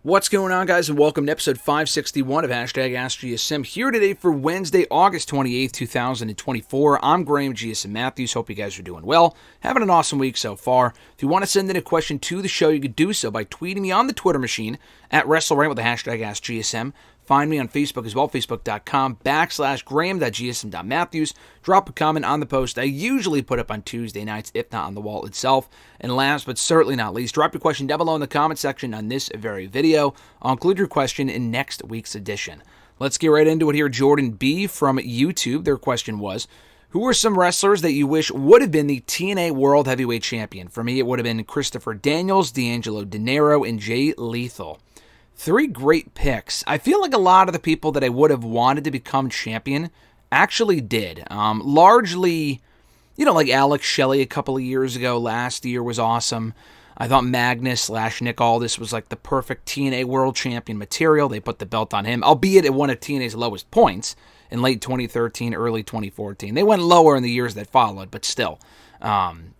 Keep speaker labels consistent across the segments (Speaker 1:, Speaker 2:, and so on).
Speaker 1: What's going on, guys, and welcome to episode 561 of AskGSM. Here today for Wednesday, August 28th, 2024. I'm Graham GSM Matthews. Hope you guys are doing well. Having an awesome week so far. If you want to send in a question to the show, you can do so by tweeting me on the Twitter machine at WrestleRant with the hashtag AskGSM. Find me on Facebook as well, facebook.com/Graham.GSM.Matthews. Drop a comment on the post I usually put up on Tuesday nights, if not on the wall itself. And last but certainly not least, drop your question down below in the comment section on this very video. I'll include your question in next week's edition. Let's get right into it here. Jordan B. from YouTube, their question was, who are some wrestlers that you wish would have been the TNA World Heavyweight Champion? For me, it would have been Christopher Daniels, D'Angelo Dinero, and Jay Lethal. Three great picks. I feel like a lot of the people that I would have wanted to become champion actually did. Largely, like Alex Shelley a couple of years ago. Last year was awesome. I thought Magnus/Nick Aldis was like the perfect TNA World Champion material. They put the belt on him, albeit at one of TNA's lowest points in late 2013, early 2014. They went lower in the years that followed, but still.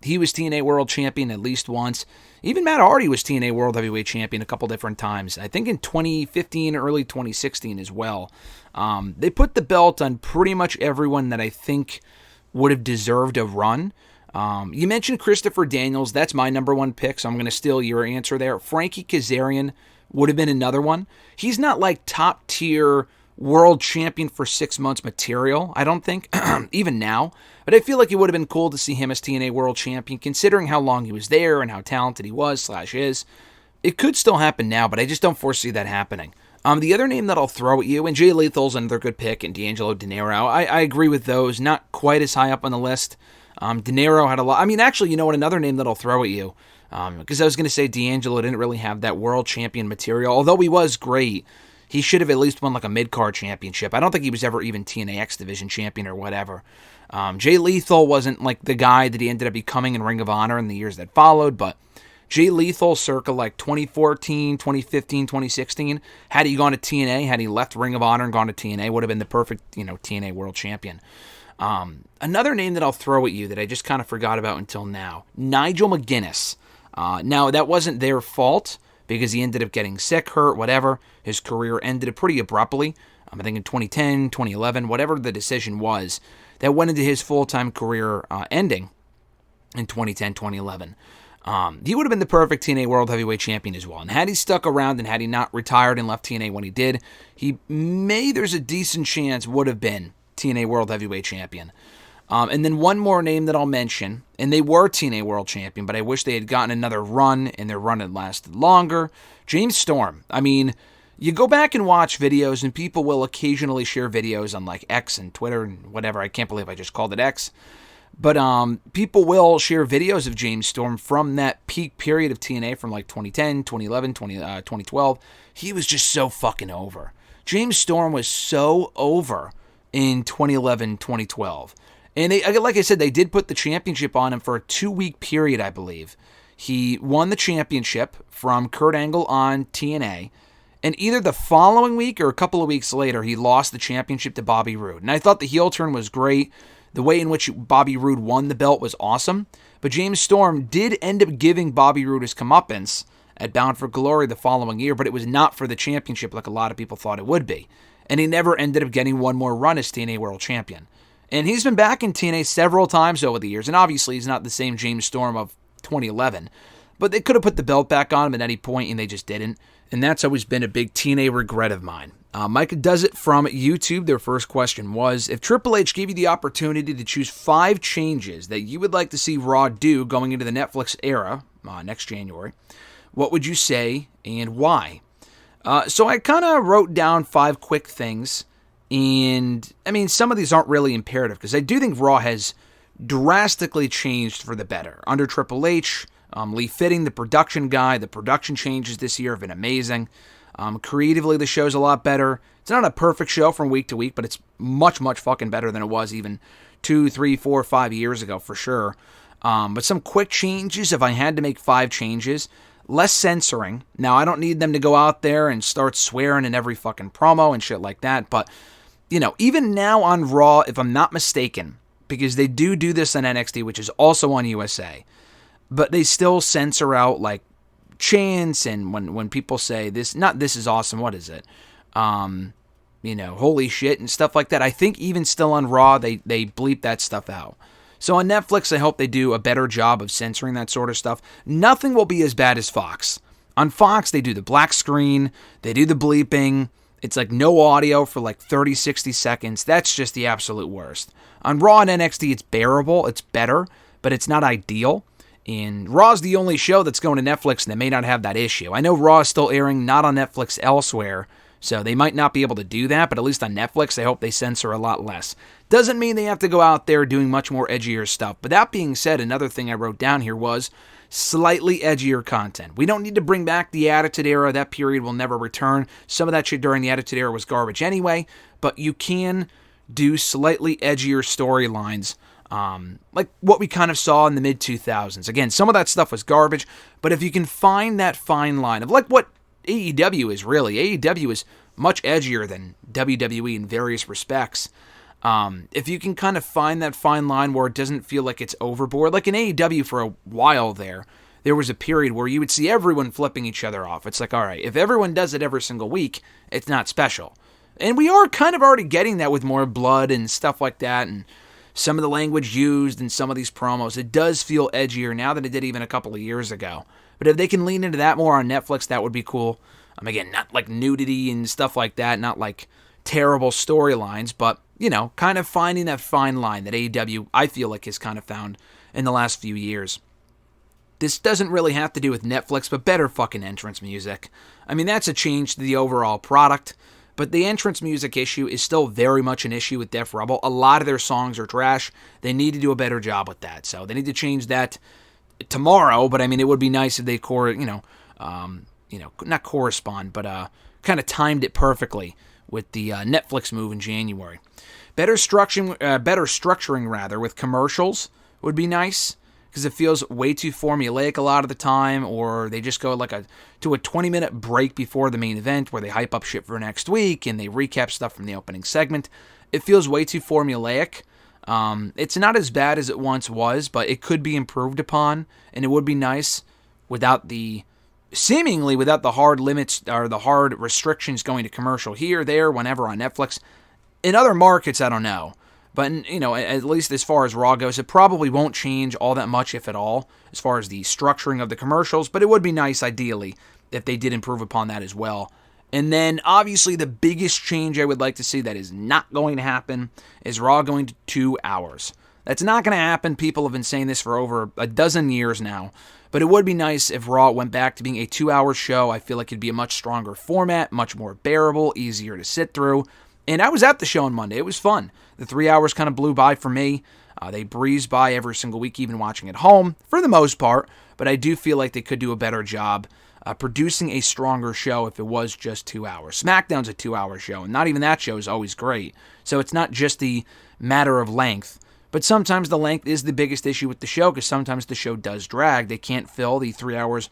Speaker 1: He was TNA World Champion at least once. Even Matt Hardy was TNA World Heavyweight Champion a couple different times. I think in 2015, early 2016 as well. They put the belt on pretty much everyone that I think would have deserved a run. You mentioned Christopher Daniels. That's my number one pick, so I'm going to steal your answer there. Frankie Kazarian would have been another one. He's not like top tier world champion for 6 months material, I don't think, even now. But I feel like it would have been cool to see him as TNA World Champion, considering how long he was there and how talented he was/is. It could still happen now, but I just don't foresee that happening. The other name that I'll throw at you, and Jay Lethal's another good pick, and D'Angelo Dinero, I agree with those. Not quite as high up on the list. Dinero had a lot. Actually, you know what? Another name that I'll throw at you, because I was going to say D'Angelo didn't really have that world champion material, although he was great. He should have at least won like a mid-card championship. I don't think he was ever even TNA X Division champion or whatever. Jay Lethal wasn't like the guy that he ended up becoming in Ring of Honor in the years that followed, but Jay Lethal circa like 2014, 2015, 2016, had he gone to TNA, had he left Ring of Honor and gone to TNA, would have been the perfect, TNA World Champion. Another name that I'll throw at you that I just kind of forgot about until now, Nigel McGuinness. Now, that wasn't their fault, because he ended up getting sick, hurt, whatever. His career ended pretty abruptly. I think in 2010, 2011, whatever the decision was, that went into his full-time career ending in 2010, 2011. He would have been the perfect TNA World Heavyweight Champion as well. And had he stuck around and had he not retired and left TNA when he did, there's a decent chance, would have been TNA World Heavyweight Champion. And then one more name that I'll mention, and they were TNA World Champion, but I wish they had gotten another run, and their run had lasted longer. James Storm. You go back and watch videos, and people will occasionally share videos on like X and Twitter and whatever. I can't believe I just called it X. But people will share videos of James Storm from that peak period of TNA from like 2010, 2011, 2012. He was just so fucking over. James Storm was so over in 2011, 2012. And like I said, they did put the championship on him for a 2-week period, I believe. He won the championship from Kurt Angle on TNA. And either the following week or a couple of weeks later, he lost the championship to Bobby Roode. And I thought the heel turn was great. The way in which Bobby Roode won the belt was awesome. But James Storm did end up giving Bobby Roode his comeuppance at Bound for Glory the following year, but it was not for the championship like a lot of people thought it would be. And he never ended up getting one more run as TNA World Champion. And he's been back in TNA several times over the years. And obviously, he's not the same James Storm of 2011. But they could have put the belt back on him at any point, and they just didn't. And that's always been a big TNA regret of mine. Micah Does It from YouTube. Their first question was, if Triple H gave you the opportunity to choose 5 changes that you would like to see Raw do going into the Netflix era next January, what would you say and why? So I kind of wrote down 5 quick things. And, some of these aren't really imperative, because I do think Raw has drastically changed for the better. Under Triple H, Lee Fitting, the production guy, the production changes this year have been amazing. Creatively, the show's a lot better. It's not a perfect show from week to week, but it's much, much fucking better than it was even 2, 3, 4, 5 years ago, for sure. But some quick changes, if I had to make 5 changes, less censoring. Now, I don't need them to go out there and start swearing in every fucking promo and shit like that, but even now on Raw, if I'm not mistaken, because they do this on NXT, which is also on USA, but they still censor out, like, chants and when people say this, not this is awesome, what is it? Holy shit and stuff like that. I think even still on Raw, they bleep that stuff out. So on Netflix, I hope they do a better job of censoring that sort of stuff. Nothing will be as bad as Fox. On Fox, they do the black screen, they do the bleeping. It's like no audio for like 30, 60 seconds. That's just the absolute worst. On Raw and NXT, it's bearable, it's better, but it's not ideal. And Raw's the only show that's going to Netflix and they may not have that issue. I know Raw is still airing not on Netflix elsewhere, so they might not be able to do that, but at least on Netflix, I hope they censor a lot less. Doesn't mean they have to go out there doing much more edgier stuff. But that being said, another thing I wrote down here was slightly edgier content. We don't need to bring back the Attitude Era. That period will never return. Some of that shit during the Attitude Era was garbage anyway, but you can do slightly edgier storylines, like what we kind of saw in the mid-2000s. Again, some of that stuff was garbage, but if you can find that fine line of like what AEW is really. AEW is much edgier than WWE in various respects. If you can kind of find that fine line where it doesn't feel like it's overboard, like in AEW for a while there was a period where you would see everyone flipping each other off. It's like, all right, if everyone does it every single week, it's not special. And we are kind of already getting that with more blood and stuff like that, and some of the language used in some of these promos. It does feel edgier now than it did even a couple of years ago. But if they can lean into that more on Netflix, that would be cool. Again, not like nudity and stuff like that, not like terrible storylines, but, kind of finding that fine line that AEW, I feel like, has kind of found in the last few years. This doesn't really have to do with Netflix, but better fucking entrance music. That's a change to the overall product, but the entrance music issue is still very much an issue with Def Rebel. A lot of their songs are trash. They need to do a better job with that, so they need to change that tomorrow, but it would be nice if they not correspond, but kind of timed it perfectly with the Netflix move in January. Better structuring with commercials would be nice, because it feels way too formulaic a lot of the time, or they just go to a 20-minute break before the main event where they hype up shit for next week and they recap stuff from the opening segment. It feels way too formulaic. It's not as bad as it once was, but it could be improved upon, and it would be nice without the hard limits or the hard restrictions going to commercial here, there, whenever on Netflix. In other markets, I don't know. But, at least as far as Raw goes, it probably won't change all that much, if at all, as far as the structuring of the commercials, but it would be nice, ideally, if they did improve upon that as well. And then, obviously, the biggest change I would like to see that is not going to happen is Raw going to 2 hours. That's not going to happen. People have been saying this for over a dozen years now. But it would be nice if Raw went back to being a 2-hour show. I feel like it'd be a much stronger format, much more bearable, easier to sit through. And I was at the show on Monday. It was fun. The 3 hours kind of blew by for me. They breezed by every single week, even watching at home, for the most part. But I do feel like they could do a better job producing a stronger show if it was just 2 hours. SmackDown's a 2-hour show, and not even that show is always great. So it's not just the matter of length. But sometimes the length is the biggest issue with the show, because sometimes the show does drag. They can't fill the 3 hours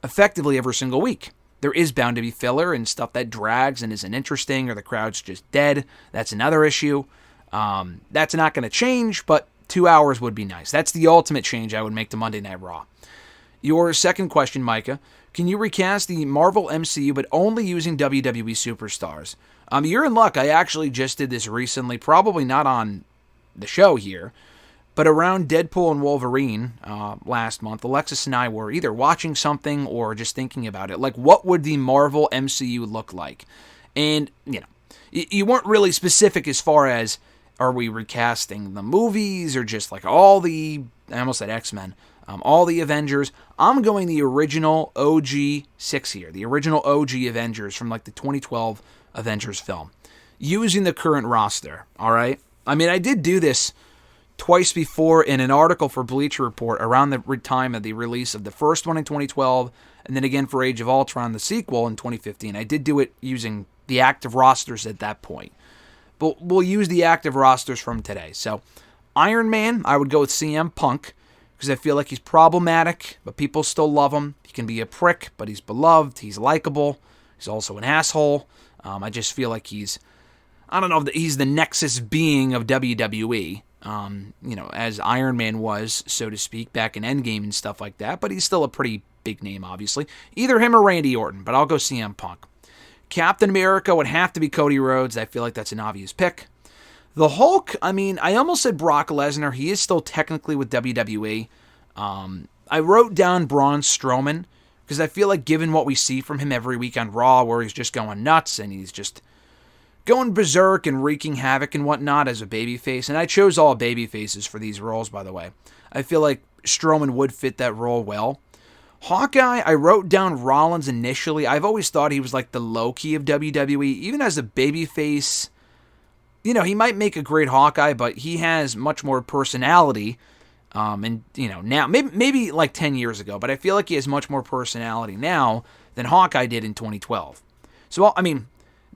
Speaker 1: effectively every single week. There is bound to be filler and stuff that drags and isn't interesting, or the crowd's just dead. That's another issue. That's not going to change, but 2 hours would be nice. That's the ultimate change I would make to Monday Night Raw. Your second question, Micah. Can you recast the Marvel MCU but only using WWE superstars? You're in luck. I actually just did this recently, probably not on the show here, but around Deadpool and Wolverine last month, Alexis and I were either watching something or just thinking about it. Like, what would the Marvel MCU look like? And, you weren't really specific as far as, are we recasting the movies or just like all the, I almost said X-Men, all the Avengers. I'm going the original OG 6 here, the original OG Avengers from like the 2012 Avengers film, using the current roster, all right? I did do this twice before in an article for Bleacher Report around the time of the release of the first one in 2012, and then again for Age of Ultron, the sequel, in 2015. I did do it using the active rosters at that point. But we'll use the active rosters from today. So, Iron Man, I would go with CM Punk, because I feel like he's problematic, but people still love him. He can be a prick, but he's beloved, he's likable, he's also an asshole. I just feel like he's the Nexus being of WWE. as Iron Man was, so to speak, back in Endgame and stuff like that, but he's still a pretty big name, obviously. Either him or Randy Orton, but I'll go CM Punk. Captain America would have to be Cody Rhodes. I feel like that's an obvious pick. The Hulk, I almost said Brock Lesnar. He is still technically with WWE. I wrote down Braun Strowman because I feel like given what we see from him every week on Raw, where he's just going nuts and he's just going berserk and wreaking havoc and whatnot as a babyface. And I chose all babyfaces for these roles, by the way. I feel like Strowman would fit that role well. Hawkeye, I wrote down Rollins initially. I've always thought he was like the Loki of WWE. Even as a babyface, he might make a great Hawkeye, but he has much more personality. Now, maybe like 10 years ago, but I feel like he has much more personality now than Hawkeye did in 2012. So,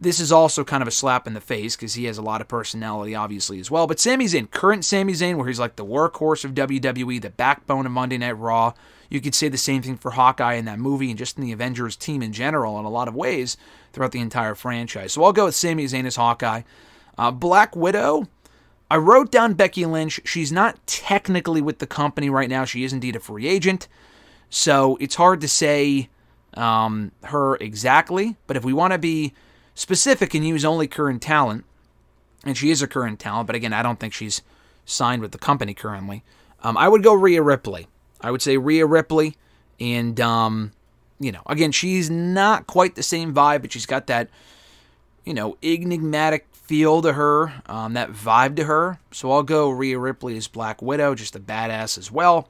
Speaker 1: this is also kind of a slap in the face because he has a lot of personality, obviously, as well. But Sami Zayn, current Sami Zayn, where he's like the workhorse of WWE, the backbone of Monday Night Raw. You could say the same thing for Hawkeye in that movie and just in the Avengers team in general in a lot of ways throughout the entire franchise. So I'll go with Sami Zayn as Hawkeye. Black Widow, I wrote down Becky Lynch. She's not technically with the company right now. She is indeed a free agent. So it's hard to say her exactly. But if we want to be specific and use only current talent, and she is a current talent, but again, I don't think she's signed with the company currently, I would go Rhea Ripley. I would say Rhea Ripley, and, again, she's not quite the same vibe, but she's got that, enigmatic feel to her, that vibe to her, so I'll go Rhea Ripley as Black Widow, just a badass as well.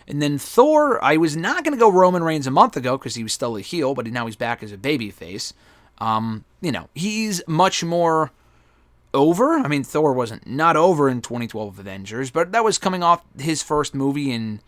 Speaker 1: And then Thor, I was not going to go Roman Reigns a month ago, because he was still a heel, but now he's back as a babyface. He's much more over. Thor wasn't not over in 2012 Avengers, but that was coming off his first movie in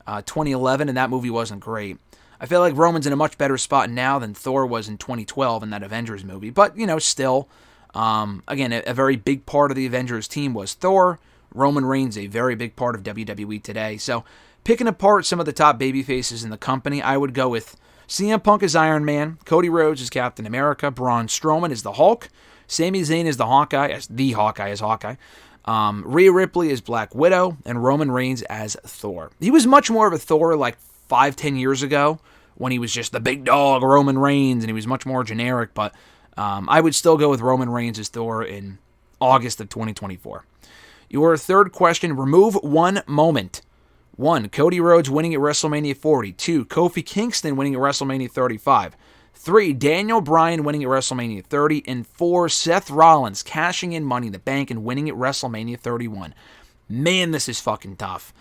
Speaker 1: 2011, and that movie wasn't great. I feel like Roman's in a much better spot now than Thor was in 2012 in that Avengers movie, but, still, again, a very big part of the Avengers team was Thor. Roman Reigns, a very big part of WWE today. So, picking apart some of the top babyfaces in the company, I would go with CM Punk as Iron Man, Cody Rhodes as Captain America, Braun Strowman as the Hulk, Sami Zayn as the Hawkeye, as Hawkeye, Rhea Ripley as Black Widow, and Roman Reigns as Thor. He was much more of a Thor like 5-10 years ago when he was just the big dog Roman Reigns and he was much more generic, but I would still go with Roman Reigns as Thor in August of 2024. Your third question, remove one moment. 1. Cody Rhodes winning at WrestleMania 40. 2. Kofi Kingston winning at WrestleMania 35. 3. Daniel Bryan winning at WrestleMania 30. And 4. Seth Rollins cashing in Money in the Bank and winning at WrestleMania 31. Man, this is fucking tough.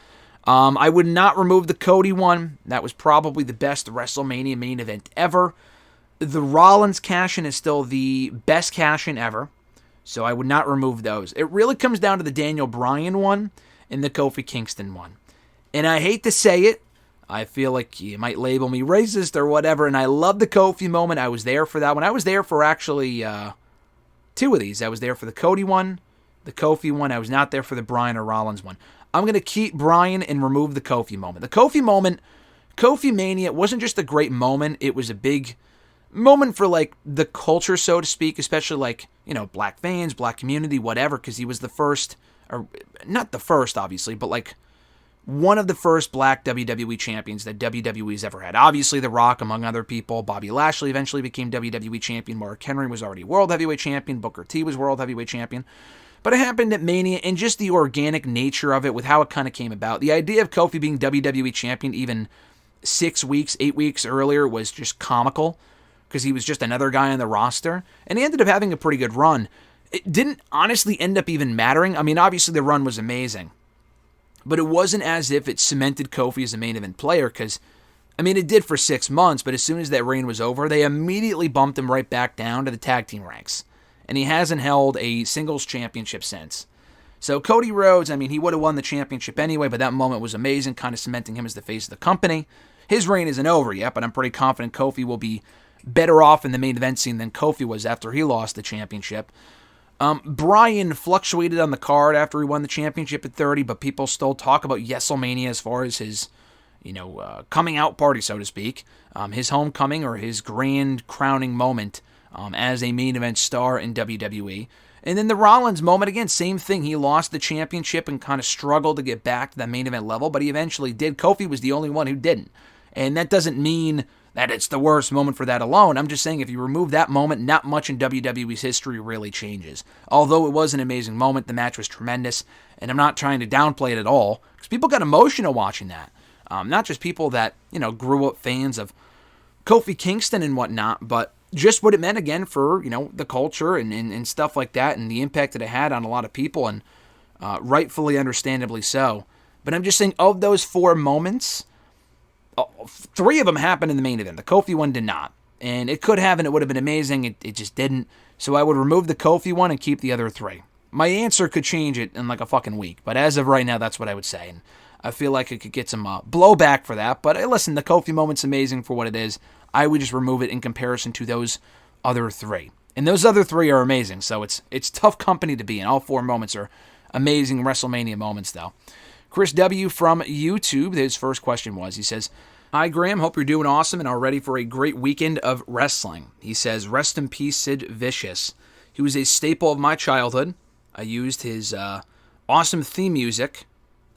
Speaker 1: I would not remove the Cody one. That was probably the best WrestleMania main event ever. The Rollins cash-in is still the best cash-in ever. So I would not remove those. It really comes down to the Daniel Bryan one and the Kofi Kingston one. And I hate to say it, I feel like you might label me racist or whatever, and I love the Kofi moment. I was there for that one. I was there for actually 2 of these. I was there for the Cody one, the Kofi one. I was not there for the Bryan or Rollins one. I'm going to keep Bryan and remove the Kofi moment. The Kofi moment, Kofi Mania, wasn't just a great moment. It was a big moment for, like, the culture, so to speak, especially, like, black fans, black community, whatever, because he was the first, or not the first, obviously, but, like, one of the first black WWE champions that WWE's ever had. Obviously, The Rock, among other people. Bobby Lashley eventually became WWE champion. Mark Henry was already World Heavyweight champion. Booker T was World Heavyweight champion. But it happened at Mania, and just the organic nature of it with how it kind of came about. The idea of Kofi being WWE champion even 6 weeks, 8 weeks earlier was just comical because he was just another guy on the roster. And he ended up having a pretty good run. It didn't honestly end up even mattering. Obviously the run was amazing. But it wasn't as if it cemented Kofi as a main event player because, it did for 6 months, but as soon as that reign was over, they immediately bumped him right back down to the tag team ranks. And he hasn't held a singles championship since. So Cody Rhodes, he would have won the championship anyway, but that moment was amazing, kind of cementing him as the face of the company. His reign isn't over yet, but I'm pretty confident Kofi will be better off in the main event scene than Kofi was after he lost the championship. Bryan fluctuated on the card after he won the championship at 30, but people still talk about WrestleMania as far as his, coming out party, so to speak. His homecoming or his grand crowning moment as a main event star in WWE. And then the Rollins moment, again, same thing. He lost the championship and kind of struggled to get back to that main event level, but he eventually did. Kofi was the only one who didn't. And that doesn't mean that it's the worst moment for that alone. I'm just saying if you remove that moment, not much in WWE's history really changes. Although it was an amazing moment, the match was tremendous, and I'm not trying to downplay it at all, because people got emotional watching that. Not just people that, grew up fans of Kofi Kingston and whatnot, but just what it meant again for, the culture and stuff like that, and the impact that it had on a lot of people, and rightfully, understandably so. But I'm just saying, of those 4 moments, 3 of them happened in the main event. The Kofi one did not. And it could have, and it would have been amazing. It just didn't. So I would remove the Kofi one and keep the other 3. My answer could change it in like a fucking week, but as of right now, that's what I would say. And I feel like it could get some blowback for that. But listen, the Kofi moment's amazing for what it is. I would just remove it in comparison to those other 3. And those other 3 are amazing, so it's tough company to be in. All 4 moments are amazing WrestleMania moments, though. Chris W. from YouTube, his first question was, he says, "Hi, Graham. Hope you're doing awesome and are ready for a great weekend of wrestling." He says, "Rest in peace, Sid Vicious. He was a staple of my childhood. I used his awesome theme music.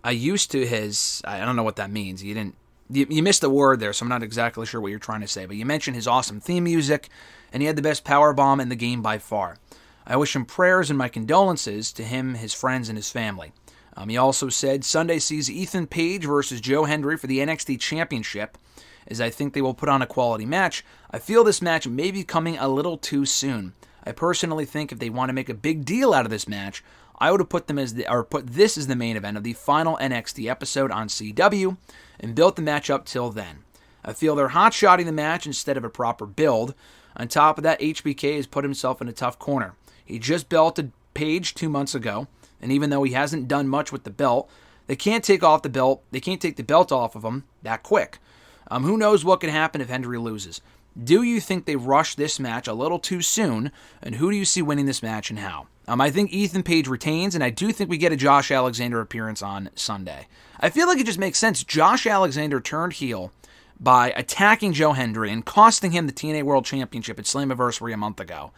Speaker 1: I don't know what that means. You missed a word there, so I'm not exactly sure what you're trying to say, but you mentioned his awesome theme music, and he had the best powerbomb in the game by far. I wish him prayers and my condolences to him, his friends, and his family." He also said, "Sunday sees Ethan Page versus Joe Hendry for the NXT Championship, as I think they will put on a quality match. I feel this match may be coming a little too soon. I personally think if they want to make a big deal out of this match, I would have put this as the main event of the final NXT episode on CW and built the match up till then. I feel they're hot-shotting the match instead of a proper build. On top of that, HBK has put himself in a tough corner. He just belted Page 2 months ago, and even though he hasn't done much with the belt, they can't take the belt off of him that quick. Who knows what can happen if Hendry loses? Do you think they rushed this match a little too soon, and who do you see winning this match and how?" I think Ethan Page retains, and I do think we get a Josh Alexander appearance on Sunday. I feel like it just makes sense. Josh Alexander turned heel by attacking Joe Hendry and costing him the TNA World Championship at Slammiversary a month ago.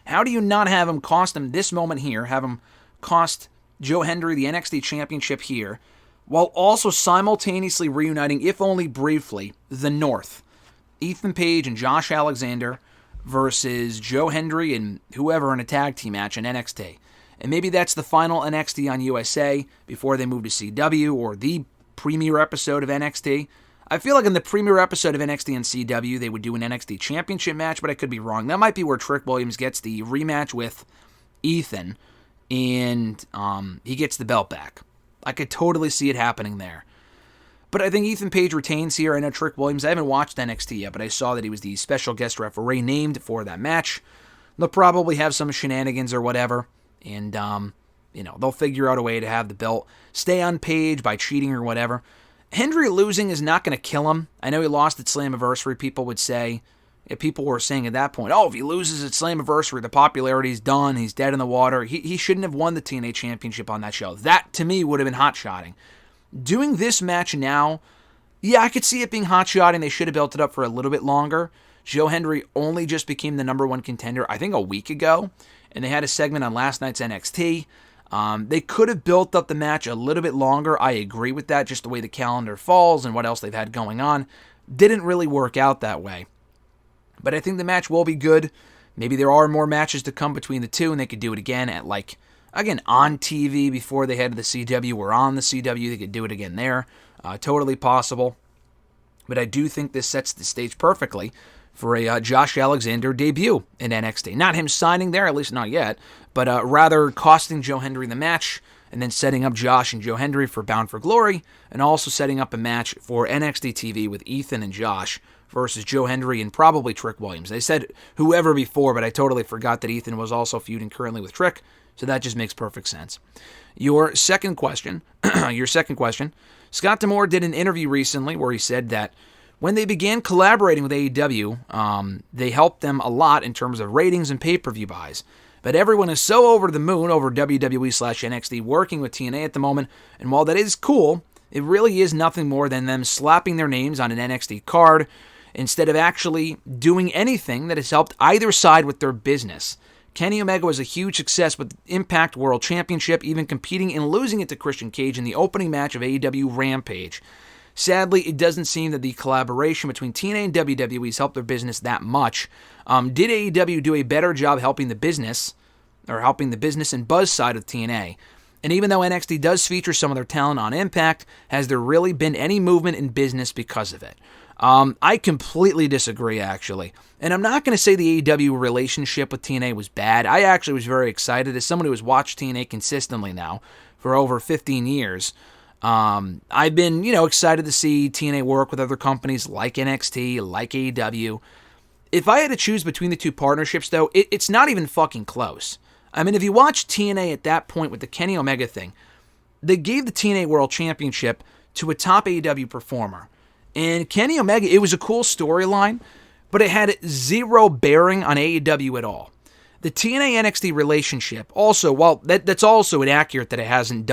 Speaker 1: How do you not have him cost him this moment here, have him cost Joe Hendry the NXT Championship here, while also simultaneously reuniting, if only briefly, the North? Ethan Page and Josh Alexander versus Joe Hendry and whoever in a tag team match in NXT. And maybe that's the final NXT on USA before they move to CW, or the premiere episode of NXT. I feel like in the premiere episode of NXT and CW, they would do an NXT Championship match, but I could be wrong. That might be where Trick Williams gets the rematch with Ethan, and he gets the belt back. I could totally see it happening there. But I think Ethan Page retains here. I know Trick Williams, I haven't watched NXT yet, but I saw that he was the special guest referee named for that match. They'll probably have some shenanigans or whatever, and they'll figure out a way to have the belt stay on Page by cheating or whatever. Hendry losing is not going to kill him. I know he lost at Slammiversary. People would say, people were saying at that point, if he loses at Slammiversary, the popularity's done, he's dead in the water. He shouldn't have won the TNA Championship on that show. That, to me, would have been hot-shotting. Doing this match now, I could see it being hot-shotting. They should have built it up for a little bit longer. Joe Hendry only just became the number 1 contender, I think, a week ago, and they had a segment on last night's NXT. They could have built up the match a little bit longer. I agree with that, just the way the calendar falls and what else they've had going on. Didn't really work out that way. But I think the match will be good. Maybe there are more matches to come between the two, and they could do it again at, on TV before they head to the CW, or on the CW. They could do it again there. Totally possible. But I do think this sets the stage perfectly for a Josh Alexander debut in NXT. Not him signing there, at least not yet, but rather costing Joe Hendry the match, and then setting up Josh and Joe Hendry for Bound for Glory, and also setting up a match for NXT TV with Ethan and Josh versus Joe Hendry and probably Trick Williams. They said whoever before, but I totally forgot that Ethan was also feuding currently with Trick, so that just makes perfect sense. Your second question, Scott D'Amore did an interview recently where he said that when they began collaborating with AEW, they helped them a lot in terms of ratings and pay-per-view buys. But everyone is so over the moon over WWE/NXT working with TNA at the moment, and while that is cool, it really is nothing more than them slapping their names on an NXT card instead of actually doing anything that has helped either side with their business. Kenny Omega was a huge success with the Impact World Championship, even competing and losing it to Christian Cage in the opening match of AEW Rampage. Sadly, it doesn't seem that the collaboration between TNA and WWE has helped their business that much. Did AEW do a better job helping the business and buzz side of TNA? And even though NXT does feature some of their talent on Impact, has there really been any movement in business because of it? I completely disagree, actually. And I'm not going to say the AEW relationship with TNA was bad. I actually was very excited as someone who has watched TNA consistently now for over 15 years. I've been, excited to see TNA work with other companies like NXT, like AEW. If I had to choose between the two partnerships, though, it's not even fucking close. I mean, if you watch TNA at that point with the Kenny Omega thing, they gave the TNA World Championship to a top AEW performer. And Kenny Omega, it was a cool storyline, but it had zero bearing on AEW at all. The TNA NXT relationship, also, while that's also inaccurate that it hasn't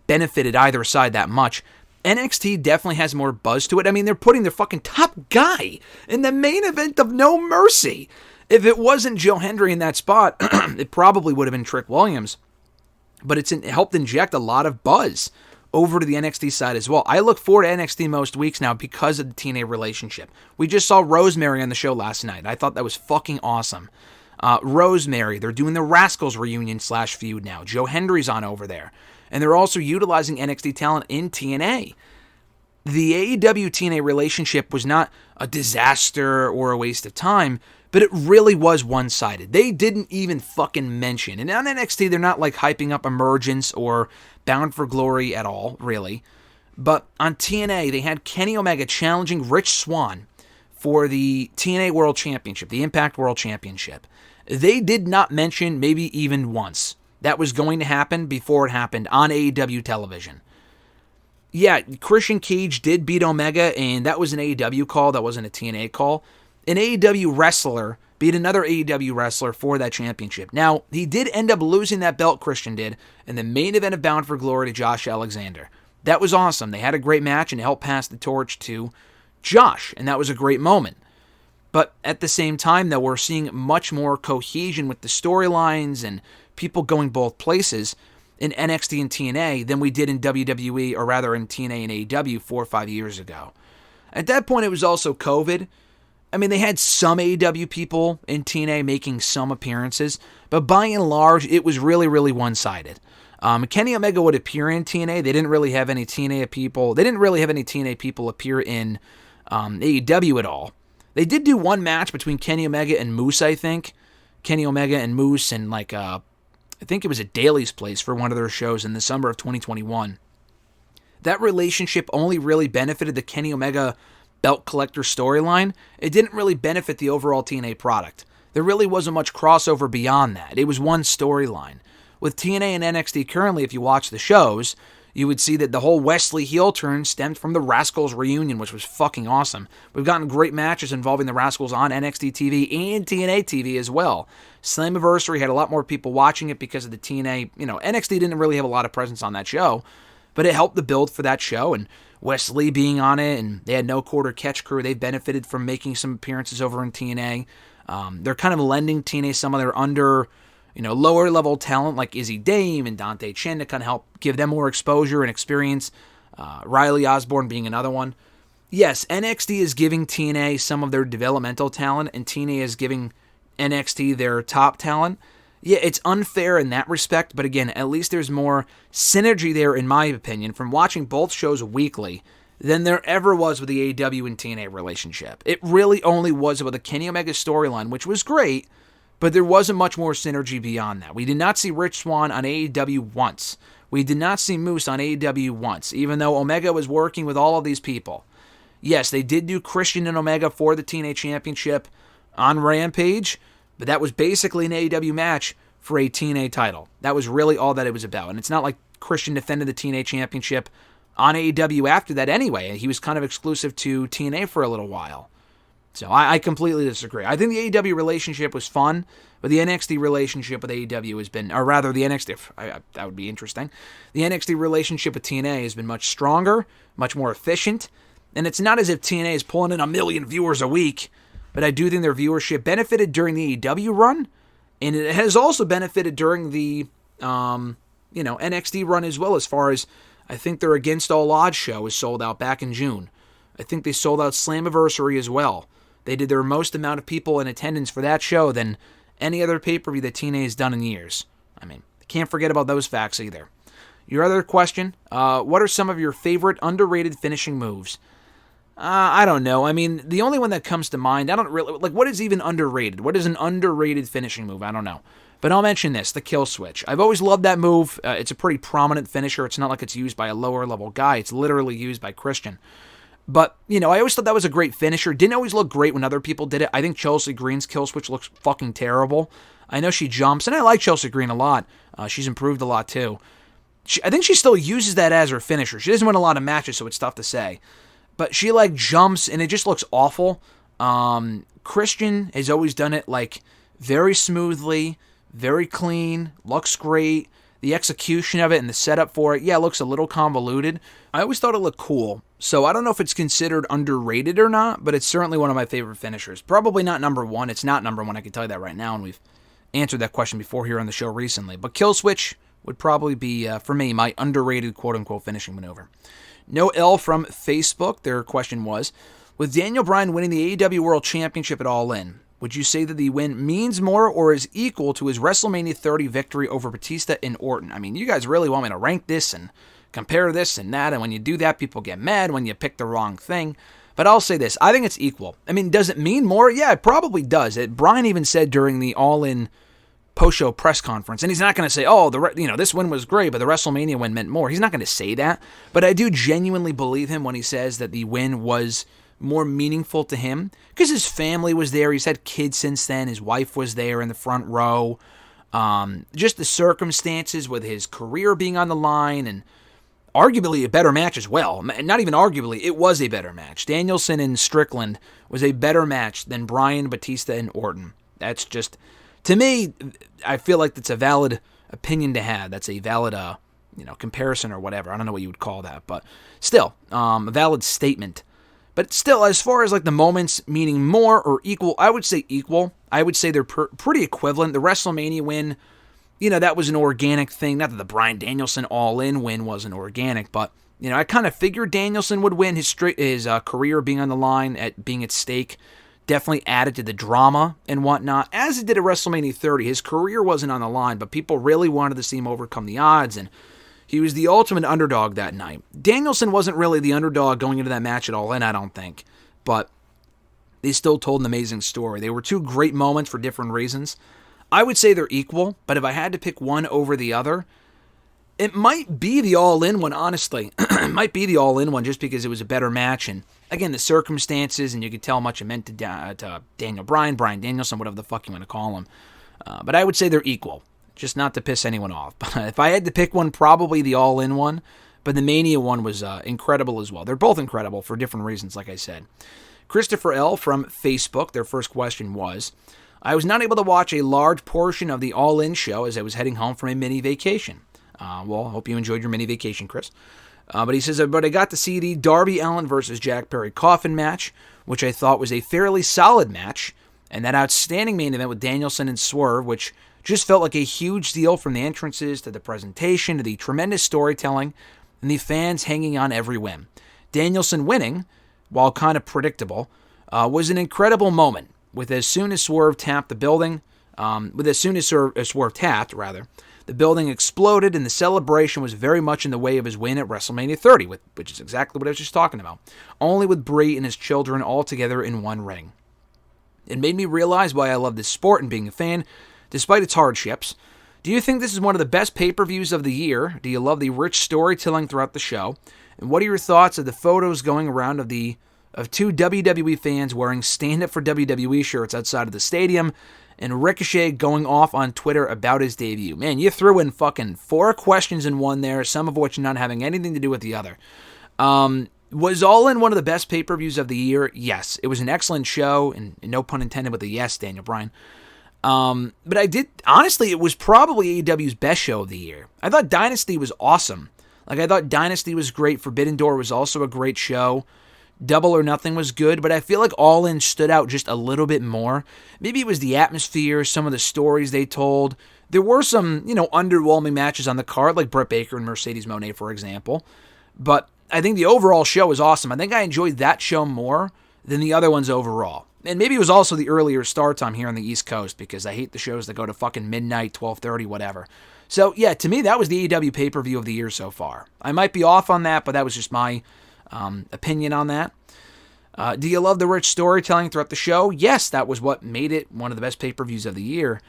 Speaker 1: benefited either side that much, NXT definitely has more buzz to it. I mean, they're putting their fucking top guy in the main event of No Mercy. If it wasn't Joe Hendry in that spot, it probably would have been Trick Williams. But it helped inject a lot of buzz over to the NXT side as well. I look forward to NXT most weeks now because of the TNA relationship. We just saw Rosemary on the show last night. I thought that was fucking awesome. Rosemary, they're doing the Rascals reunion / feud now. Joe Hendry's on over there. And they're also utilizing NXT talent in TNA. The AEW TNA relationship was not a disaster or a waste of time, but it really was one-sided. They didn't even fucking mention. And on NXT, they're not like hyping up Emergence or Bound for Glory at all, really. But on TNA, they had Kenny Omega challenging Rich Swann for the TNA World Championship, the Impact World Championship. They did not mention, maybe even once, that was going to happen before it happened on AEW television. Yeah, Christian Cage did beat Omega, and that was an AEW call. That wasn't a TNA call. An AEW wrestler beat another AEW wrestler for that championship. Now, he did end up losing that belt, Christian did, in the main event of Bound for Glory to Josh Alexander. That was awesome. They had a great match and helped pass the torch to Josh, and that was a great moment. But at the same time, though, we're seeing much more cohesion with the storylines and people going both places in NXT and TNA than we did in WWE, or rather in TNA and AEW 4 or 5 years ago. At that point, it was also COVID. I mean, they had some AEW people in TNA making some appearances, but by and large, it was really, really one-sided. Kenny Omega would appear in TNA. They didn't really have any TNA people. They didn't really have any TNA people appear in AEW at all. They did do one match between Kenny Omega and Moose, I think. Kenny Omega and Moose, and I think it was at Daly's Place for one of their shows in the summer of 2021. That relationship only really benefited the Kenny Omega belt collector storyline. It didn't really benefit the overall TNA product. There really wasn't much crossover beyond that. It was one storyline. With TNA and NXT currently, if you watch the shows, you would see that the whole Wesley heel turn stemmed from the Rascals reunion, which was fucking awesome. We've gotten great matches involving the Rascals on NXT TV and TNA TV as well. Slammiversary had a lot more people watching it because of the TNA. NXT didn't really have a lot of presence on that show, but it helped the build for that show, and Wesley being on it, and they had No Quarter Catch Crew. They benefited from making some appearances over in TNA. They're kind of lending TNA some of their lower level talent like Izzy Dame and Dante Chen to kind of help give them more exposure and experience. Riley Osborne being another one. Yes, NXT is giving TNA some of their developmental talent, and TNA is giving NXT their top talent. Yeah, it's unfair in that respect, but again, at least there's more synergy there, in my opinion, from watching both shows weekly than there ever was with the AEW and TNA relationship. It really only was about the Kenny Omega storyline, which was great, but there wasn't much more synergy beyond that. We did not see Rich Swann on AEW once. We did not see Moose on AEW once, even though Omega was working with all of these people. Yes, they did do Christian and Omega for the TNA Championship on Rampage, but that was basically an AEW match for a TNA title. That was really all that it was about. And it's not like Christian defended the TNA Championship on AEW after that anyway. He was kind of exclusive to TNA for a little while. So I completely disagree. I think the AEW relationship was fun, but the NXT relationship with AEW has been, or rather the NXT, that would be interesting. The NXT relationship with TNA has been much stronger, much more efficient, and it's not as if TNA is pulling in 1 million viewers a week but I do think their viewership benefited during the AEW run, and it has also benefited during the NXT run as well, as far as I think their Against All Odds show is sold out back in June. I think they sold out Slammiversary as well. They did their most amount of people in attendance for that show than any other pay-per-view that TNA has done in years. I mean, can't forget about those facts either. Your other question, what are some of your favorite underrated finishing moves? I don't know. I mean, the only one that comes to mind, I don't really, like, what is even underrated? What is an underrated finishing move? I don't know. But I'll mention this, the kill switch. I've always loved that move. It's a pretty prominent finisher. It's not like it's used by a lower level guy. It's literally used by Christian. But, I always thought that was a great finisher. Didn't always look great when other people did it. I think Chelsea Green's kill switch looks fucking terrible. I know she jumps, and I like Chelsea Green a lot. She's improved a lot, too. I think she still uses that as her finisher. She doesn't win a lot of matches, so it's tough to say. But she, jumps, and it just looks awful. Christian has always done it, very smoothly, very clean, looks great. The execution of it and the setup for it, it looks a little convoluted. I always thought it looked cool. So I don't know if it's considered underrated or not, but it's certainly one of my favorite finishers. Probably not number one. It's not number one, I can tell you that right now, and we've answered that question before here on the show recently. But kill switch would probably be, for me, my underrated quote-unquote finishing maneuver. No L from Facebook, their question was, with Daniel Bryan winning the AEW World Championship at All In, would you say that the win means more or is equal to his WrestleMania 30 victory over Batista and Orton? I mean, you guys really want me to rank this and compare this and that, and when you do that, people get mad when you pick the wrong thing. But I'll say this, I think it's equal. I mean, does it mean more? Yeah, it probably does. Bryan even said during the All In post-show press conference, and he's not going to say, this win was great, but the WrestleMania win meant more. He's not going to say that, but I do genuinely believe him when he says that the win was more meaningful to him, because his family was there. He's had kids since then. His wife was there in the front row. Just the circumstances with his career being on the line, and arguably a better match as well. Not even arguably, it was a better match. Danielson and Strickland was a better match than Bryan, Batista, and Orton. That's just, to me, I feel like that's a valid opinion to have. That's a valid, comparison or whatever. I don't know what you would call that, but still, a valid statement. But still, as far as the moments meaning more or equal, I would say equal. I would say they're pretty equivalent. The WrestleMania win, that was an organic thing. Not that the Bryan Danielson All-In win wasn't organic, but, I kind of figured Danielson would win. His career being on the line, being at stake, definitely added to the drama and whatnot. As it did at WrestleMania 30, his career wasn't on the line, but people really wanted to see him overcome the odds, and he was the ultimate underdog that night. Danielson wasn't really the underdog going into that match at all, and I don't think. But they still told an amazing story. They were two great moments for different reasons. I would say they're equal, but if I had to pick one over the other, it might be the All-In one, honestly. It might be the All-In one just because it was a better match. And, again, the circumstances, and you could tell how much it meant to Daniel Bryan, Bryan Danielson, whatever the fuck you want to call him. But I would say they're equal. Just not to piss anyone off. But if I had to pick one, probably the All-In one. But the Mania one was incredible as well. They're both incredible for different reasons, like I said. Christopher L. from Facebook, their first question was, I was not able to watch a large portion of the All-In show as I was heading home from a mini vacation. Well, I hope you enjoyed your mini vacation, Chris. But he says, but I got to see the Darby Allin versus Jack Perry coffin match, which I thought was a fairly solid match, and that outstanding main event with Danielson and Swerve, which just felt like a huge deal, from the entrances to the presentation to the tremendous storytelling and the fans hanging on every win. Danielson winning, while kind of predictable, was an incredible moment. As soon as Swerve tapped, the building exploded, and the celebration was very much in the way of his win at WrestleMania 30, which is exactly what I was just talking about. Only with Brie and his children all together in one ring. It made me realize why I love this sport and being a fan, despite its hardships. Do you think this is one of the best pay-per-views of the year? Do you love the rich storytelling throughout the show? And what are your thoughts of the photos going around of two WWE fans wearing Stand Up for WWE shirts outside of the stadium, and Ricochet going off on Twitter about his debut? Man, you threw in fucking 4 questions in one there, some of which not having anything to do with the other. Was All In one of the best pay-per-views of the year? Yes. It was an excellent show, and no pun intended with the yes, Daniel Bryan. But honestly, it was probably AEW's best show of the year. I thought Dynasty was awesome. I thought Dynasty was great. Forbidden Door was also a great show. Double or Nothing was good, but I feel like All In stood out just a little bit more. Maybe it was the atmosphere, some of the stories they told. There were some, underwhelming matches on the card, like Britt Baker and Mercedes Moné, for example. But I think the overall show was awesome. I think I enjoyed that show more than the other ones overall. And maybe it was also the earlier start time here on the East Coast, because I hate the shows that go to fucking midnight, 12:30, whatever. So, yeah, to me, that was the AEW pay-per-view of the year so far. I might be off on that, but that was just my opinion on that. Do you love the rich storytelling throughout the show? Yes, that was what made it one of the best pay-per-views of the year.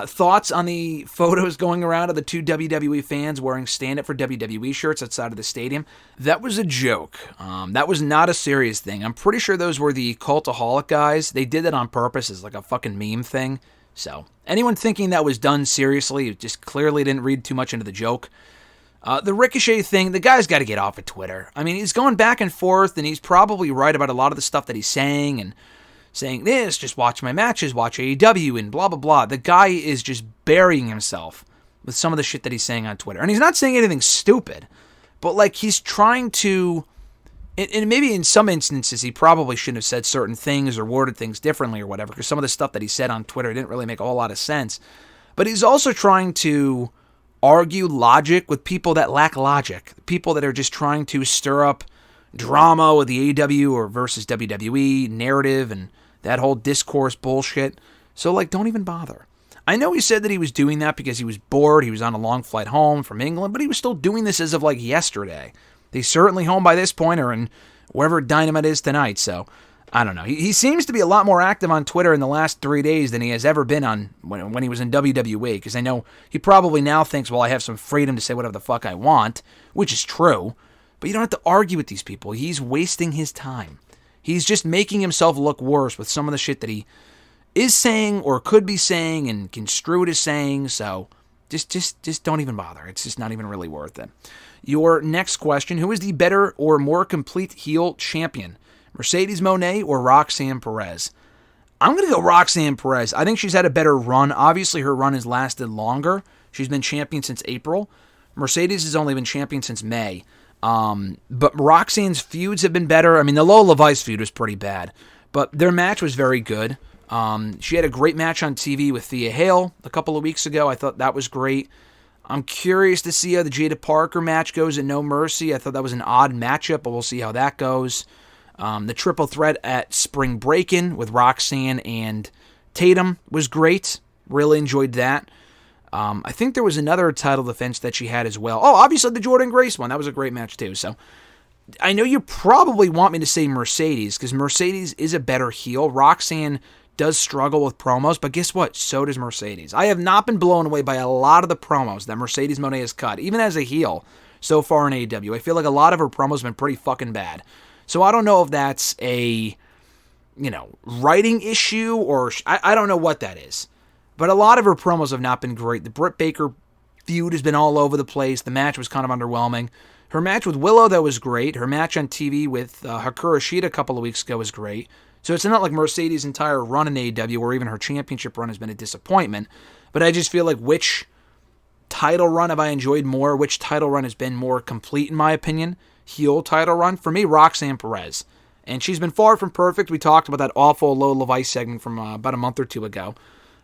Speaker 1: Thoughts on the photos going around of the two WWE fans wearing stand-up for WWE shirts outside of the stadium? That was a joke. That was not a serious thing. I'm pretty sure those were the Cultaholic guys. They did that on purpose as like a fucking meme thing. So, anyone thinking that was done seriously just clearly didn't read too much into the joke. The Ricochet thing, the guy's got to get off of Twitter. I mean, he's going back and forth, and he's probably right about a lot of the stuff that he's saying, and saying this, just watch my matches, watch AEW, and blah, blah, blah. The guy is just burying himself with some of the shit that he's saying on Twitter. And he's not saying anything stupid, but like he's trying to, and maybe in some instances he probably shouldn't have said certain things or worded things differently or whatever, because some of the stuff that he said on Twitter didn't really make a whole lot of sense. But he's also trying to argue logic with people that lack logic, people that are just trying to stir up drama with the AEW or versus WWE narrative and that whole discourse bullshit. So, like, don't even bother. I know he said that he was doing that because he was bored, he was on a long flight home from England, but he was still doing this as of, like, yesterday. He's certainly home by this point or in wherever Dynamite is tonight, so I don't know. He seems to be a lot more active on Twitter in the last 3 days than he has ever been on when he was in WWE, because I know he probably now thinks, well, I have some freedom to say whatever the fuck I want, which is true, but you don't have to argue with these people. He's wasting his time. He's just making himself look worse with some of the shit that he is saying or could be saying and construed as saying, so just don't even bother. It's just not even really worth it. Your next question, who is the better or more complete heel champion? Mercedes Moné or Roxanne Perez? I'm going to go Roxanne Perez. I think she's had a better run. Obviously, her run has lasted longer. She's been champion since April. Mercedes has only been champion since May. But Roxanne's feuds have been better. I mean, the Lola Vice feud was pretty bad, but their match was very good. She had a great match on TV with Thea Hale a couple of weeks ago. I thought that was great. I'm curious to see how the Jada Parker match goes at No Mercy. I thought that was an odd matchup, but we'll see how that goes. The triple threat at Spring Breakin' with Roxanne and Tatum was great. Really enjoyed that. I think there was another title defense that she had as well. Oh, obviously the Jordynne Grace one. That was a great match too. So I know you probably want me to say Mercedes because Mercedes is a better heel. Roxanne does struggle with promos, but guess what? So does Mercedes. I have not been blown away by a lot of the promos that Mercedes Moné has cut, even as a heel so far in AEW. I feel like a lot of her promos have been pretty fucking bad. So I don't know if that's a, writing issue or I don't know what that is. But a lot of her promos have not been great. The Britt Baker feud has been all over the place. The match was kind of underwhelming. Her match with Willow, though, was great. Her match on TV with Hikaru Shida a couple of weeks ago was great. So it's not like Mercedes' entire run in AEW or even her championship run has been a disappointment. But I just feel like which title run have I enjoyed more? Which title run has been more complete, in my opinion? Heel title run? For me, Roxanne Perez. And she's been far from perfect. We talked about that awful Lola Vice segment from about a month or two ago.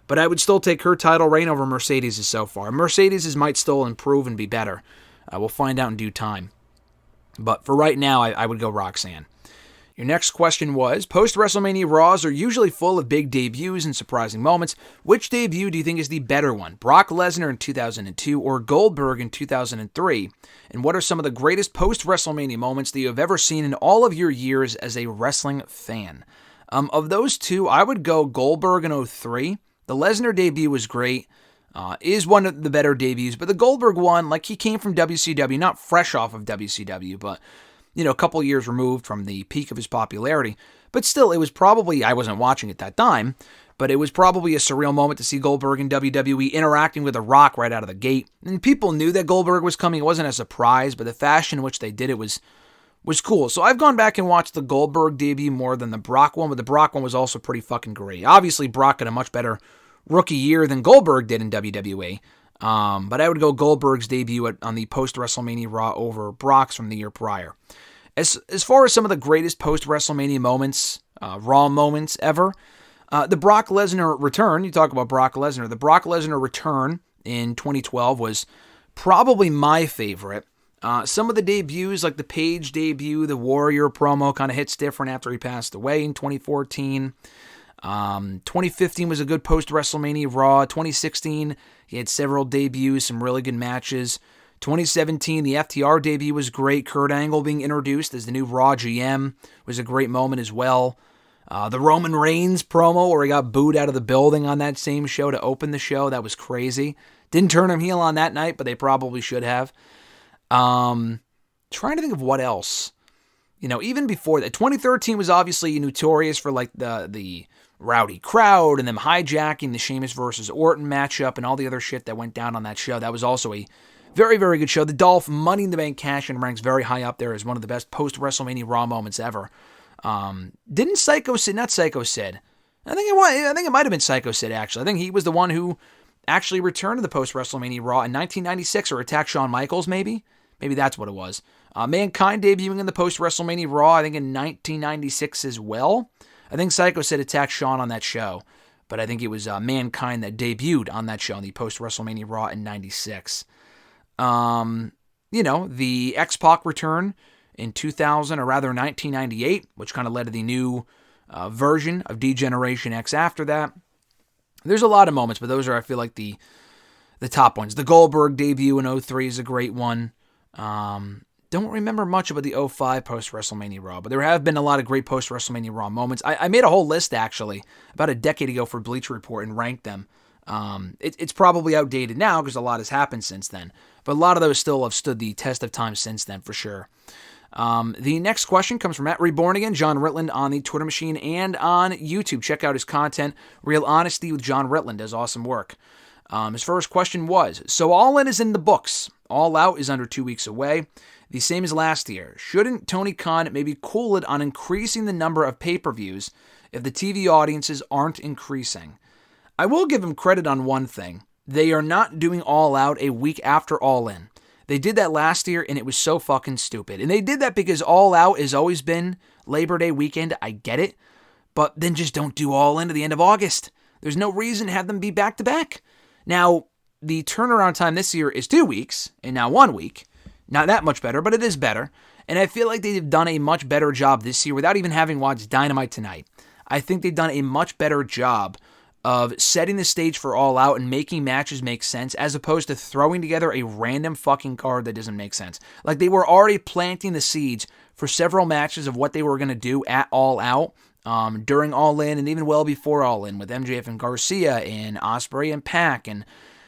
Speaker 1: But I would still take her title reign over Mercedes' so far. Mercedes' might still improve and be better. We'll find out in due time. But for right now, I would go Roxanne. Your next question was, post-WrestleMania Raws are usually full of big debuts and surprising moments. Which debut do you think is the better one? Brock Lesnar in 2002 or Goldberg in 2003? And what are some of the greatest post-WrestleMania moments that you have ever seen in all of your years as a wrestling fan? Of those two, I would go Goldberg in 2003. The Lesnar debut was great. Is one of the better debuts, but the Goldberg one, like he came from WCW, not fresh off of WCW, but a couple years removed from the peak of his popularity. But still, it was probably, I wasn't watching at that time, but it was probably a surreal moment to see Goldberg in WWE interacting with The Rock right out of the gate. And people knew that Goldberg was coming. It wasn't a surprise, but the fashion in which they did it was cool. So I've gone back and watched the Goldberg debut more than the Brock one, but the Brock one was also pretty fucking great. Obviously, Brock had a much better rookie year than Goldberg did in WWE. But I would go Goldberg's debut on the post-WrestleMania Raw over Brock's from the year prior. As far as some of the greatest post-WrestleMania moments, Raw moments ever, the Brock Lesnar return, you talk about Brock Lesnar, the Brock Lesnar return in 2012 was probably my favorite. Some of the debuts, like the Page debut, the Warrior promo kind of hits different after he passed away in 2014. 2015 was a good post-WrestleMania Raw. 2016, he had several debuts, some really good matches. 2017, the FTR debut was great. Kurt Angle being introduced as the new Raw GM was a great moment as well. The Roman Reigns promo where he got booed out of the building on that same show to open the show, that was crazy. Didn't turn him heel on that night, but they probably should have. Trying to think of what else. Even before that, 2013 was obviously notorious for like the rowdy crowd and them hijacking the Sheamus versus Orton matchup and all the other shit that went down on that show. That was also a very, very good show. The Dolph Money in the Bank cash-in ranks very high up there as one of the best post-WrestleMania Raw moments ever. Didn't Psycho Sid, not Psycho Sid. I think it might have been Psycho Sid, actually. I think he was the one who actually returned to the post-WrestleMania Raw in 1996 or attacked Shawn Michaels, maybe? Maybe that's what it was. Mankind debuting in the post-WrestleMania Raw, I think in 1996 as well. I think Psycho Sid attacked Shawn on that show, but I think it was Mankind that debuted on that show in the post-WrestleMania Raw in 96. The X-Pac return in 2000, or rather 1998, which kind of led to the new version of D-Generation X after that. There's a lot of moments, but those are, I feel like, the top ones. The Goldberg debut in 2003 is a great one. Don't remember much about the 2005 post-WrestleMania Raw, but there have been a lot of great post-WrestleMania Raw moments. I made a whole list, actually, about a decade ago for Bleacher Report and ranked them. It's probably outdated now because a lot has happened since then, but a lot of those still have stood the test of time since then, for sure. The next question comes from @RebornAgain, John Ritland on the Twitter machine and on YouTube. Check out his content. Real Honesty with John Ritland does awesome work. His first question was, so All In is in the books. All Out is under 2 weeks away. The same as last year. Shouldn't Tony Khan maybe cool it on increasing the number of pay-per-views if the TV audiences aren't increasing? I will give him credit on one thing. They are not doing All Out a week after All In. They did that last year, and it was so fucking stupid. And they did that because All Out has always been Labor Day weekend. I get it. But then just don't do All In at the end of August. There's no reason to have them be back-to-back. Now, the turnaround time this year is 2 weeks, and now 1 week. Not that much better, but it is better. And I feel like they've done a much better job this year without even having watched Dynamite tonight. I think they've done a much better job of setting the stage for All Out and making matches make sense as opposed to throwing together a random fucking card that doesn't make sense. Like they were already planting the seeds for several matches of what they were going to do at All Out during All In and even well before All In with MJF and Garcia and Ospreay and Pac and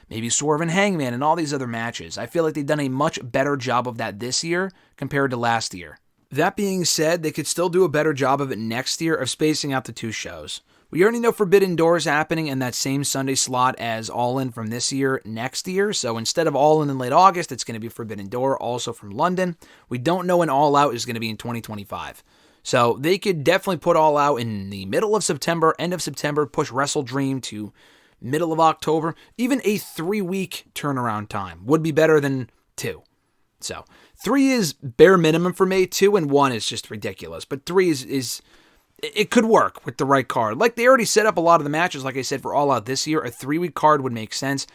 Speaker 1: maybe Swerve and Hangman and all these other matches. I feel like they've done a much better job of that this year compared to last year. That being said, they could still do a better job of it next year of spacing out the two shows. We already know Forbidden Door is happening in that same Sunday slot as All In from this year next year. So instead of All In late August, it's going to be Forbidden Door, also from London. We don't know when All Out is going to be in 2025. So they could definitely put All Out in the middle of September, end of September, push Wrestle Dream to middle of October. Even a 3-week turnaround time would be better than 2. So 3 is bare minimum for me. 2 and 1 is just ridiculous. But 3 is it could work with the right card. Like they already set up a lot of the matches, like I said, for All Out this year. A 3-week card would make sense.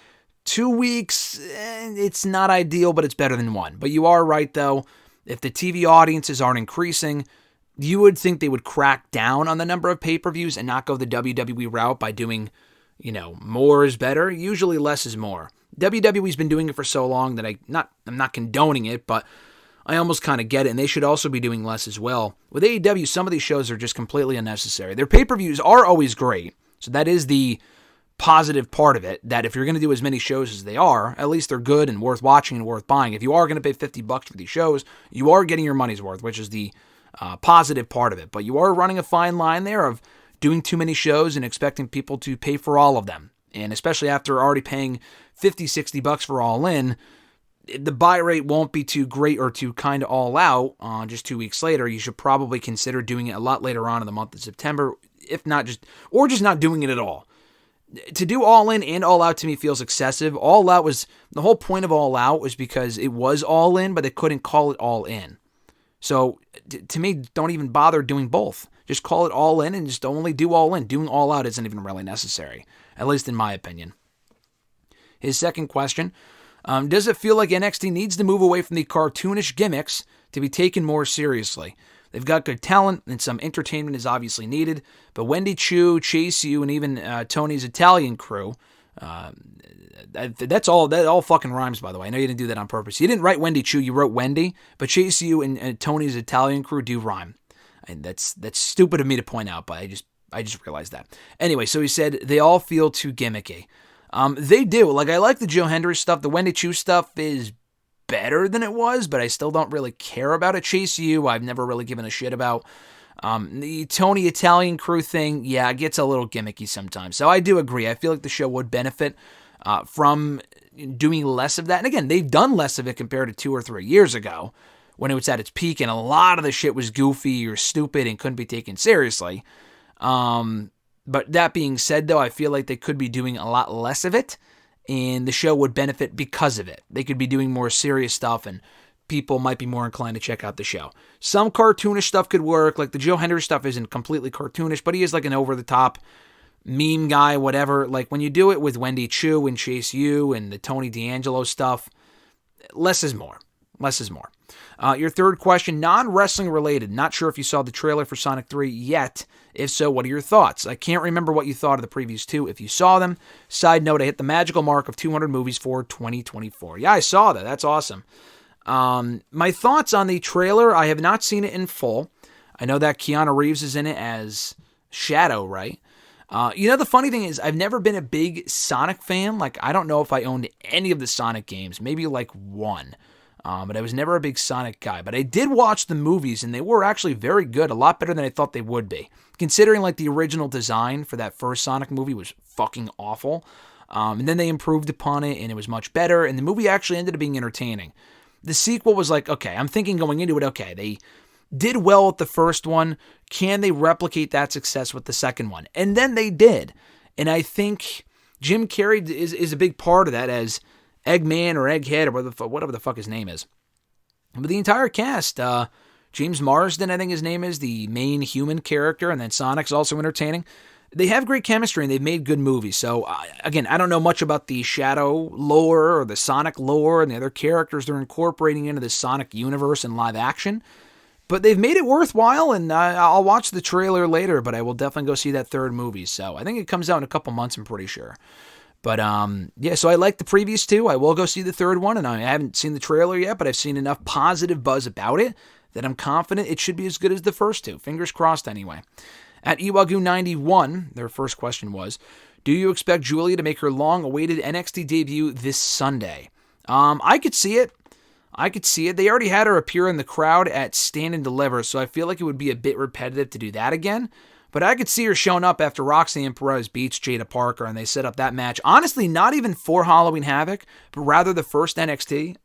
Speaker 1: 2 weeks, it's not ideal, but it's better than 1. But you are right, though. If the TV audiences aren't increasing, you would think they would crack down on the number of pay-per-views and not go the WWE route by doing, more is better. Usually less is more. WWE's been doing it for so long that I'm not condoning it, but I almost kind of get it, and they should also be doing less as well. With AEW, some of these shows are just completely unnecessary. Their pay-per-views are always great, so that is the positive part of it, that if you're going to do as many shows as they are, at least they're good and worth watching and worth buying. If you are going to pay $50 for these shows, you are getting your money's worth, which is the positive part of it. But you are running a fine line there of doing too many shows and expecting people to pay for all of them. And especially after already paying $50-$60 for All In, the buy rate won't be too great or too kind of All Out just 2 weeks later. You should probably consider doing it a lot later on in the month of September, if not just not doing it at all. To do All In and All Out to me feels excessive. All Out was, the whole point of All Out was because it was All In, but they couldn't call it All In. So to me, don't even bother doing both. Just call it All In and just only do All In. Doing All Out isn't even really necessary, at least in my opinion. His second question, does it feel like NXT needs to move away from the cartoonish gimmicks to be taken more seriously? They've got good talent, and some entertainment is obviously needed, but Wendy Choo, Chase U, and even Tony's Italian crew, that all fucking rhymes, by the way. I know you didn't do that on purpose. You didn't write Wendy Choo, you wrote Wendy, but Chase U and Tony's Italian crew do rhyme. And that's stupid of me to point out, but I just realized that. Anyway, so he said, they all feel too gimmicky. They do. Like, I like the Joe Hendry stuff. The Wendy Choo stuff is better than it was, but I still don't really care about it. Chase U, I've never really given a shit about. The Tony Italian crew thing, yeah, it gets a little gimmicky sometimes. So I do agree. I feel like the show would benefit from doing less of that. And again, they've done less of it compared to 2 or 3 years ago when it was at its peak and a lot of the shit was goofy or stupid and couldn't be taken seriously. But that being said, though, I feel like they could be doing a lot less of it, and the show would benefit because of it. They could be doing more serious stuff, and people might be more inclined to check out the show. Some cartoonish stuff could work, like the Joe Hendry stuff isn't completely cartoonish, but he is like an over-the-top meme guy, whatever. Like when you do it with Wendy Choo and Chase U and the Tony D'Angelo stuff, less is more. Less is more. Your third question, non-wrestling related. Not sure if you saw the trailer for Sonic 3 yet. If so, what are your thoughts? I can't remember what you thought of the previous two if you saw them. Side note, I hit the magical mark of 200 movies for 2024. Yeah, I saw that. That's awesome. My thoughts on the trailer, I have not seen it in full. I know that Keanu Reeves is in it as Shadow, right? The funny thing is, I've never been a big Sonic fan. Like, I don't know if I owned any of the Sonic games. Maybe like one. But I was never a big Sonic guy. But I did watch the movies, and they were actually very good. A lot better than I thought they would be. Considering, like, the original design for that first Sonic movie was fucking awful. And then they improved upon it, and it was much better. And the movie actually ended up being entertaining. The sequel was like, okay, I'm thinking going into it, okay, they did well with the first one. Can they replicate that success with the second one? And then they did. And I think Jim Carrey is a big part of that as Eggman or Egghead or whatever the fuck his name is. But the entire cast, James Marsden, I think his name is, the main human character, and then Sonic's also entertaining. They have great chemistry, and they've made good movies. So, again, I don't know much about the Shadow lore or the Sonic lore and the other characters they're incorporating into the Sonic universe in live action. But they've made it worthwhile, and I'll watch the trailer later, but I will definitely go see that third movie. So I think it comes out in a couple months, I'm pretty sure. But, so I like the previous two. I will go see the third one, and I haven't seen the trailer yet, but I've seen enough positive buzz about it that I'm confident it should be as good as the first two. Fingers crossed, anyway. At Iwagu91, their first question was, do you expect Julia to make her long-awaited NXT debut this Sunday? I could see it. They already had her appear in the crowd at Stand and Deliver, so I feel like it would be a bit repetitive to do that again. But I could see her showing up after Roxanne Perez beats Jada Parker and they set up that match. Honestly, not even for Halloween Havoc, but rather the first NXT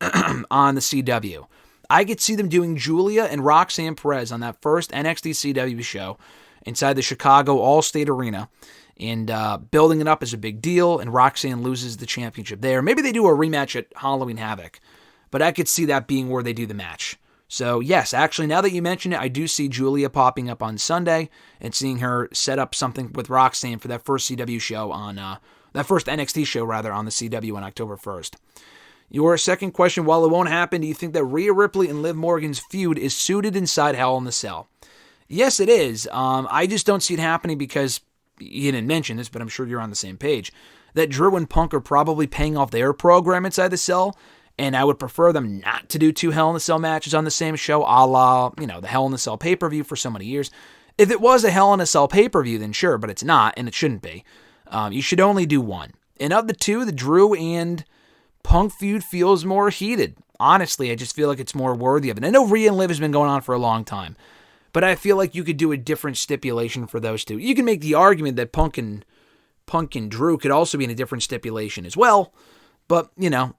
Speaker 1: on the CW. I could see them doing Julia and Roxanne Perez on that first NXT CW show inside the Chicago All-State Arena and building it up as a big deal, and Roxanne loses the championship there. Maybe they do a rematch at Halloween Havoc, but I could see that being where they do the match. So, yes, actually, now that you mention it, I do see Julia popping up on Sunday and seeing her set up something with Roxanne for that first CW show on, that first NXT show, rather, on the CW on October 1st. Your second question, while it won't happen, do you think that Rhea Ripley and Liv Morgan's feud is suited inside Hell in the Cell? Yes, it is. I just don't see it happening because, you didn't mention this, but I'm sure you're on the same page, that Drew and Punk are probably paying off their program inside the Cell, and I would prefer them not to do 2 Hell in the Cell matches on the same show, a la, the Hell in the Cell pay-per-view for so many years. If it was a Hell in a Cell pay-per-view, then sure, but it's not, and it shouldn't be. You should only do one. And of the two, the Drew and Punk feud feels more heated. Honestly, I just feel like it's more worthy of it. I know Rhea and Liv has been going on for a long time, but I feel like you could do a different stipulation for those two. You can make the argument that Punk and Drew could also be in a different stipulation as well. But,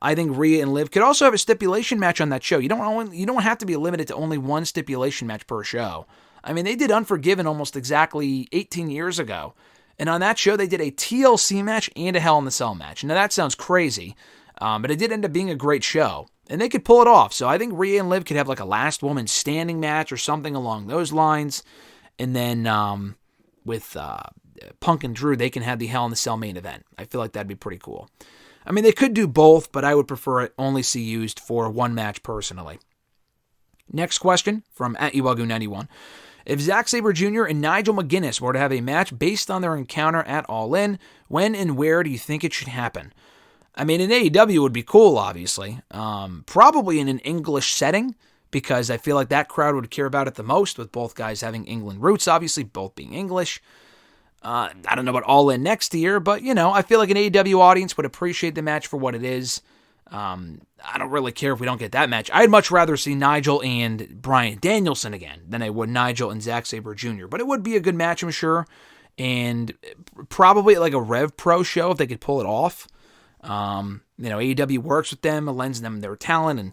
Speaker 1: I think Rhea and Liv could also have a stipulation match on that show. You don't have to be limited to only one stipulation match per show. I mean, they did Unforgiven almost exactly 18 years ago. And on that show, they did a TLC match and a Hell in the Cell match. Now, that sounds crazy, but it did end up being a great show. And they could pull it off. So I think Rhea and Liv could have like a last woman standing match or something along those lines. And then with Punk and Drew, they can have the Hell in the Cell main event. I feel like that'd be pretty cool. I mean, they could do both, but I would prefer it only see used for one match personally. Next question from @Iwagu91. If Zack Sabre Jr. and Nigel McGuinness were to have a match based on their encounter at All In, when and where do you think it should happen? I mean, in AEW would be cool, obviously. Probably in an English setting, because I feel like that crowd would care about it the most, with both guys having England roots, obviously, both being English. I don't know about All In next year, but, I feel like an AEW audience would appreciate the match for what it is. I don't really care if we don't get that match. I'd much rather see Nigel and Bryan Danielson again than I would Nigel and Zack Sabre Jr., but it would be a good match, I'm sure, and probably like a Rev Pro show if they could pull it off. AEW works with them, lends them their talent, and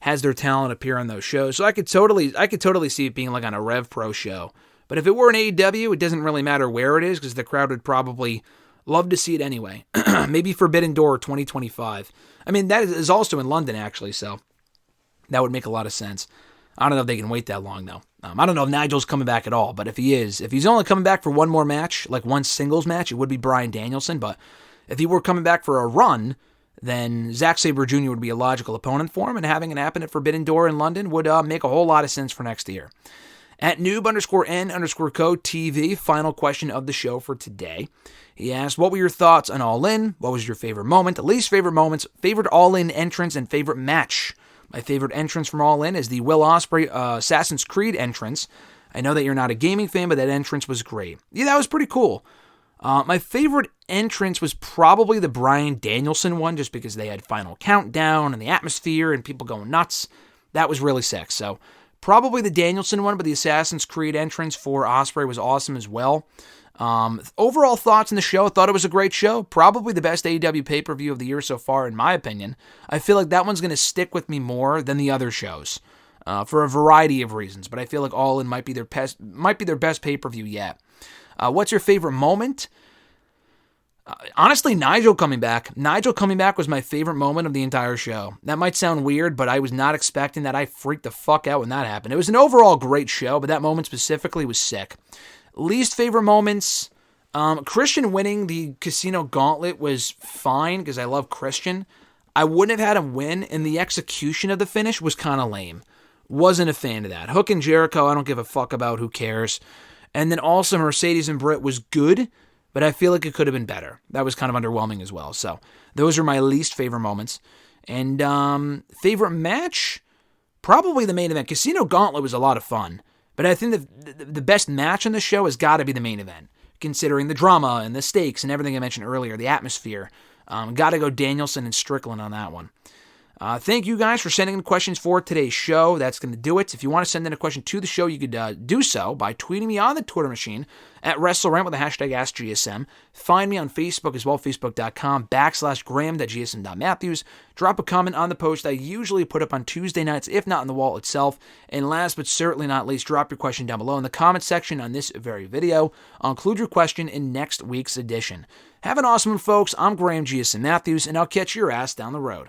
Speaker 1: has their talent appear on those shows. So I could totally see it being like on a Rev Pro show. But if it were an AEW, it doesn't really matter where it is because the crowd would probably love to see it anyway. Maybe Forbidden Door 2025. I mean, that is also in London, actually, so that would make a lot of sense. I don't know if they can wait that long, though. I don't know if Nigel's coming back at all, but if he's only coming back for one more match, like one singles match, it would be Bryan Danielson, but if he were coming back for a run, then Zack Sabre Jr. would be a logical opponent for him, and having it happen at Forbidden Door in London would make a whole lot of sense for next year. At noob_n_code TV, final question of the show for today. He asked, what were your thoughts on All In? What was your favorite moment, least favorite moments, favorite All In entrance, and favorite match? My favorite entrance from All In is the Will Ospreay Assassin's Creed entrance. I know that you're not a gaming fan, but that entrance was great. Yeah, that was pretty cool. My favorite entrance was probably the Bryan Danielson one, just because they had Final Countdown and the atmosphere and people going nuts. That was really sick. So probably the Danielson one, but the Assassin's Creed entrance for Ospreay was awesome as well. Overall thoughts on the show, I thought it was a great show. Probably the best AEW pay-per-view of the year so far, in my opinion. I feel like that one's going to stick with me more than the other shows for a variety of reasons, but I feel like All In might be their best pay-per-view yet. What's your favorite moment? Honestly, Nigel coming back. Nigel coming back was my favorite moment of the entire show. That might sound weird, but I was not expecting that. I freaked the fuck out when that happened. It was an overall great show, but that moment specifically was sick. Least favorite moments, Christian winning the Casino Gauntlet was fine because I love Christian. I wouldn't have had him win, and the execution of the finish was kind of lame. Wasn't a fan of that. Hook and Jericho, I don't give a fuck about. Who cares? And then also Mercedes and Britt was good, but I feel like it could have been better. That was kind of underwhelming as well. So those are my least favorite moments. And favorite match? Probably the main event. Casino Gauntlet was a lot of fun. But I think the best match on the show has got to be the main event, considering the drama and the stakes and everything I mentioned earlier, the atmosphere. Got to go Danielson and Strickland on that one. Thank you guys for sending in questions for today's show. That's going to do it. If you want to send in a question to the show, you could do so by tweeting me on the Twitter machine at WrestleRant with the hashtag AskGSM. Find me on Facebook as well, facebook.com/Graham.gsm.Matthews. Drop a comment on the post I usually put up on Tuesday nights, if not on the wall itself. And last but certainly not least, drop your question down below in the comment section on this very video. I'll include your question in next week's edition. Have an awesome one, folks. I'm Graham GSM Matthews, and I'll catch your ass down the road.